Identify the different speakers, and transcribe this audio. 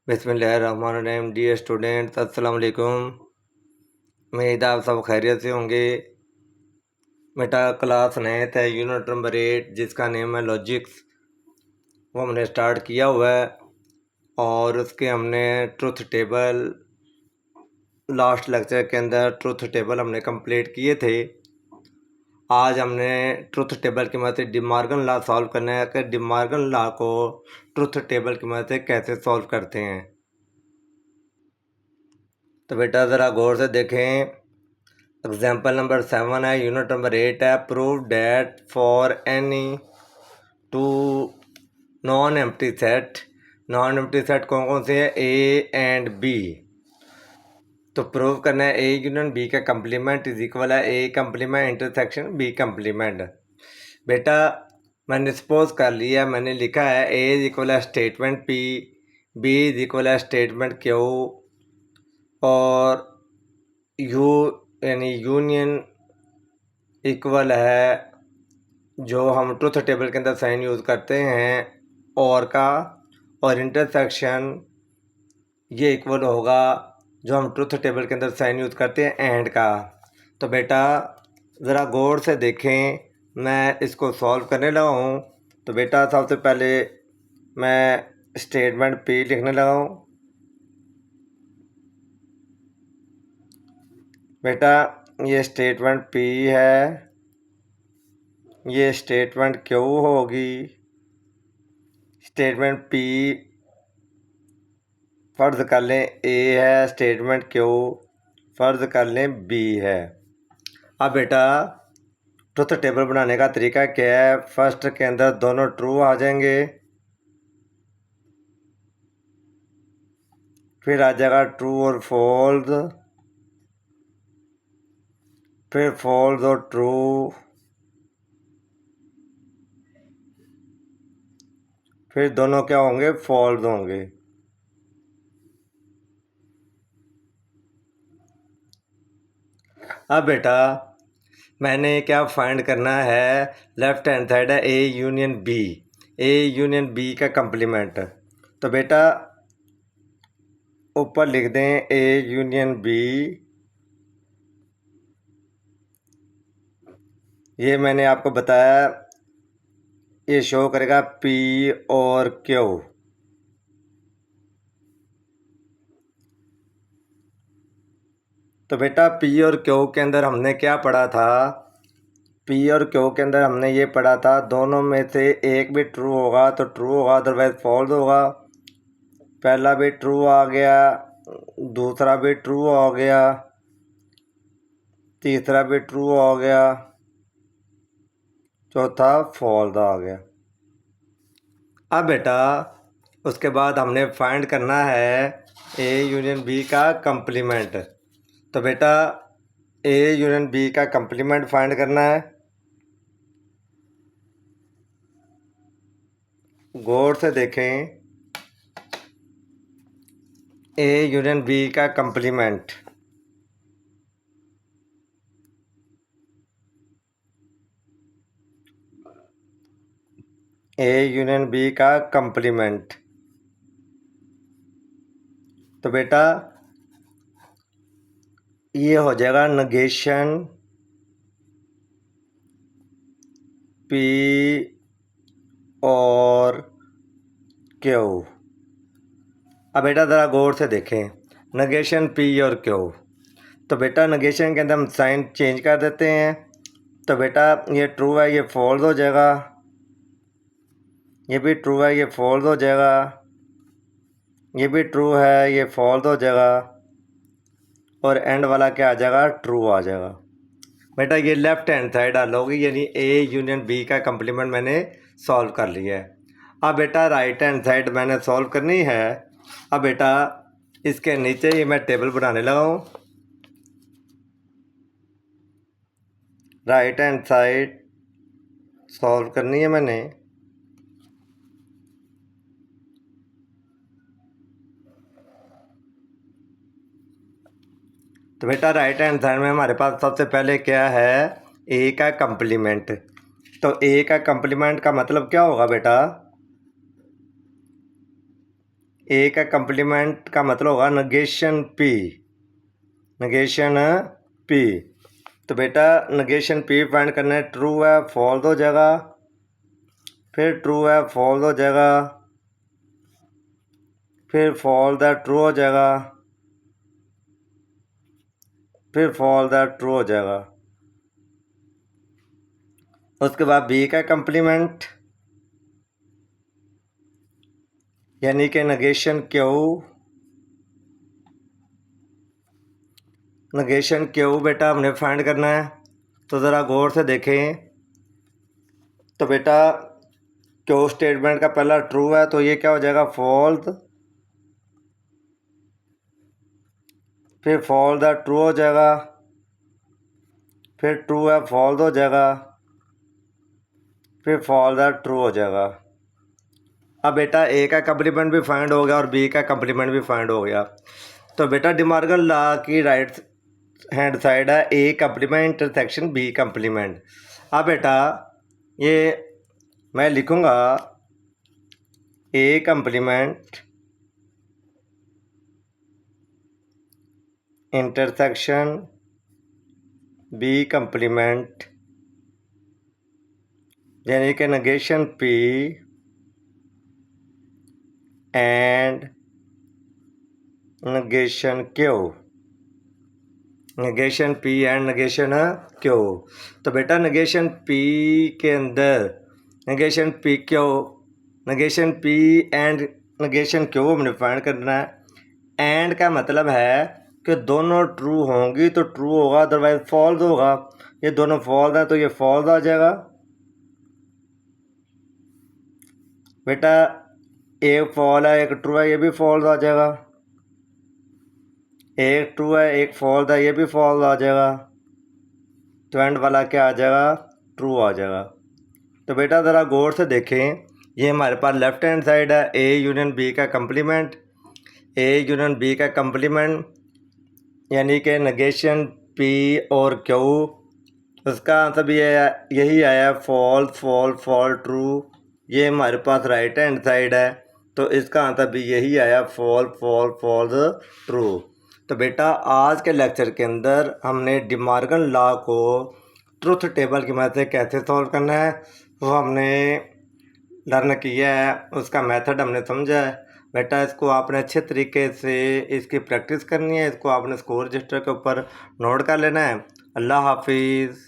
Speaker 1: बिस्मिल्लाहिर्रहमानिर्रहीम। Dear students, अस्सलाम वालेकुम। उम्मीद आप सब खैरियत से होंगे। बेटा क्लास 9th है, यूनिट नंबर 8 जिसका नेम है लॉजिक्स, वो हमने स्टार्ट किया हुआ है और उसके हमने ट्रुथ टेबल लास्ट लेक्चर के अंदर ट्रुथ टेबल हमने कंप्लीट किए थे। आज हमने ट्रुथ टेबल की मदद से डिमॉर्गन लॉ सॉल्व करना है कि डिमॉर्गन लॉ को ट्रुथ टेबल की मदद से कैसे सॉल्व करते हैं। तो बेटा ज़रा गौर से देखें। एग्जाम्पल नंबर 7 है, यूनिट नंबर 8 है। Prove that for any two non empty set कौन कौन से है? A and B. तो प्रूव करना है ए यूनियन बी का कंप्लीमेंट इज इक्वल है A complement intersection B complement. बेटा मैंने सपोज कर लिया, मैंने लिखा है ए इज इक्वल है statement P, B is equal है स्टेटमेंट क्यू और यू यानी यूनियन इक्वल है जो हम ट्रुथ टेबल के अंदर साइन यूज़ करते हैं और का, और इंटरसेक्शन ये इक्वल होगा जो हम ट्रुथ टेबल के अंदर साइन यूज़ करते हैं एंड का। तो बेटा ज़रा गौर से देखें, मैं इसको सॉल्व करने लगा हूँ। तो बेटा सबसे पहले मैं स्टेटमेंट पी लिखने लगा हूँ। बेटा ये स्टेटमेंट पी है, ये स्टेटमेंट क्यू होगी, स्टेटमेंट पी फ़र्ज़ कर लें ए है, स्टेटमेंट क्यू फ़र्ज़ कर लें बी है। अब बेटा ट्रुथ टेबल बनाने का तरीका क्या है? फर्स्ट के अंदर दोनों ट्रू आ जाएंगे, फिर आ जाएगा ट्रू और फॉल्स, फिर फॉल्स और ट्रू, फिर दोनों क्या होंगे? फॉल्स होंगे। अब बेटा मैंने क्या फाइंड करना है? लेफ्ट हैंड साइड है A union B, A union B का कंप्लीमेंट। तो बेटा ऊपर लिख दें ए यूनियन बी, ये मैंने आपको बताया ये शो करेगा पी और क्यू। तो बेटा पी और क्यू के अंदर हमने क्या पढ़ा था? पी और क्यू के अंदर हमने ये पढ़ा था दोनों में से एक भी ट्रू होगा तो ट्रू होगा, अदरवाइज फॉल्स होगा। पहला भी ट्रू आ गया, दूसरा भी ट्रू हो गया, तीसरा भी ट्रू हो गया, चौथा फॉल्स आ गया। अब बेटा उसके बाद हमने फाइंड करना है ए यूनियन बी का कंप्लीमेंट। तो बेटा ए यूनियन बी का कंप्लीमेंट फाइंड करना है। गौर से देखें, ए यूनियन बी का कंप्लीमेंट, ए यूनियन बी का कंप्लीमेंट। तो बेटा ये हो जाएगा नेगेशन पी और क्यू। अब बेटा ज़रा गौर से देखें, नेगेशन पी और क्यू। तो बेटा नेगेशन के अंदर हम साइन चेंज कर देते हैं। तो बेटा ये ट्रू है, ये फॉल्स हो जाएगा, ये भी ट्रू है, ये फॉल्स हो जाएगा, ये भी ट्रू है, ये फॉल्स हो जाएगा, और एंड वाला क्या आ जाएगा? ट्रू आ जाएगा। बेटा ये लेफ्ट हैंड साइड हल होगी, यानी ए यूनियन बी का कंप्लीमेंट मैंने सॉल्व कर लिया है। अब बेटा राइट हैंड साइड मैंने सॉल्व करनी है। अब बेटा इसके नीचे ही मैं टेबल बनाने लगा हूँ। राइट हैंड साइड सॉल्व करनी है मैंने। तो बेटा राइट हैंड साइड में हमारे पास सबसे पहले क्या है? ए का कंप्लीमेंट। तो ए का कंप्लीमेंट का मतलब क्या होगा बेटा? ए का कंप्लीमेंट का मतलब होगा नगेशन पी, नगेशन पी। तो बेटा नगेशन पी फाइंड करना है, ट्रू है फॉल्स हो जाएगा, फिर ट्रू है फॉल्स हो जाएगा, फिर फॉल्स है ट्रू हो जाएगा, फिर फॉल्स है ट्रू हो जाएगा। उसके बाद बी का कंप्लीमेंट यानी कि नगेशन क्यू, नगेशन क्यू बेटा हमने फाइंड करना है। तो ज़रा गौर से देखें, तो बेटा क्यू स्टेटमेंट का पहला ट्रू है तो ये क्या हो जाएगा फॉल्स, फिर फॉल्स है ट्रू हो जाएगा, फिर ट्रू है फॉल्स हो जाएगा, फिर फॉल्स है ट्रू हो जाएगा। अब बेटा ए का कंप्लीमेंट भी फाइंड हो गया और बी का कंप्लीमेंट भी फाइंड हो गया। तो बेटा डिमॉर्गन लॉ की राइट हैंड साइड है A complement intersection B complement. अब बेटा ये मैं लिखूँगा ए कंप्लीमेंट इंटरसेक्शन बी कंप्लीमेंट यानी कि negation P and negation Q, negation P and negation Q. तो बेटा नगेशन पी के अंदर negation P Q, negation P and negation Q हमने फाइंड करना है। एंड का मतलब है कि दोनों ट्रू होंगी तो ट्रू होगा, अदरवाइज फॉल्स होगा। ये दोनों फॉल्स हैं तो ये फॉल्स आ जाएगा। बेटा एक फॉल है एक ट्रू है, ये भी फॉल्स आ जाएगा। एक ट्रू है एक फॉल्स है, ये भी फॉल्स आ जाएगा। तो एंड वाला क्या आ जाएगा ट्रू आ जाएगा। तो बेटा ज़रा गौर से देखें, ये हमारे पास लेफ्ट हैंड साइड है ए यूनियन बी का कंप्लीमेंट, ए यूनियन बी का कंप्लीमेंट यानी कि नगेशन पी और क्यू। उसका आंसर भी यही आया फॉल्स फॉल्स फॉल्स ट्रू। ये हमारे पास राइट हैंड साइड है तो इसका आंसर भी यही आया फॉल्स फॉल्स फॉल्स ट्रू। तो बेटा आज के लेक्चर के अंदर हमने डिमॉर्गन लॉ को ट्रुथ टेबल की मदद से कैसे सॉल्व करना है वो हमने लर्न किया है, उसका मेथड हमने समझा है। बेटा इसको आपने अच्छे तरीके से इसकी प्रैक्टिस करनी है, इसको आपने स्कोर रजिस्टर के ऊपर नोट कर लेना है। अल्लाह हाफिज़।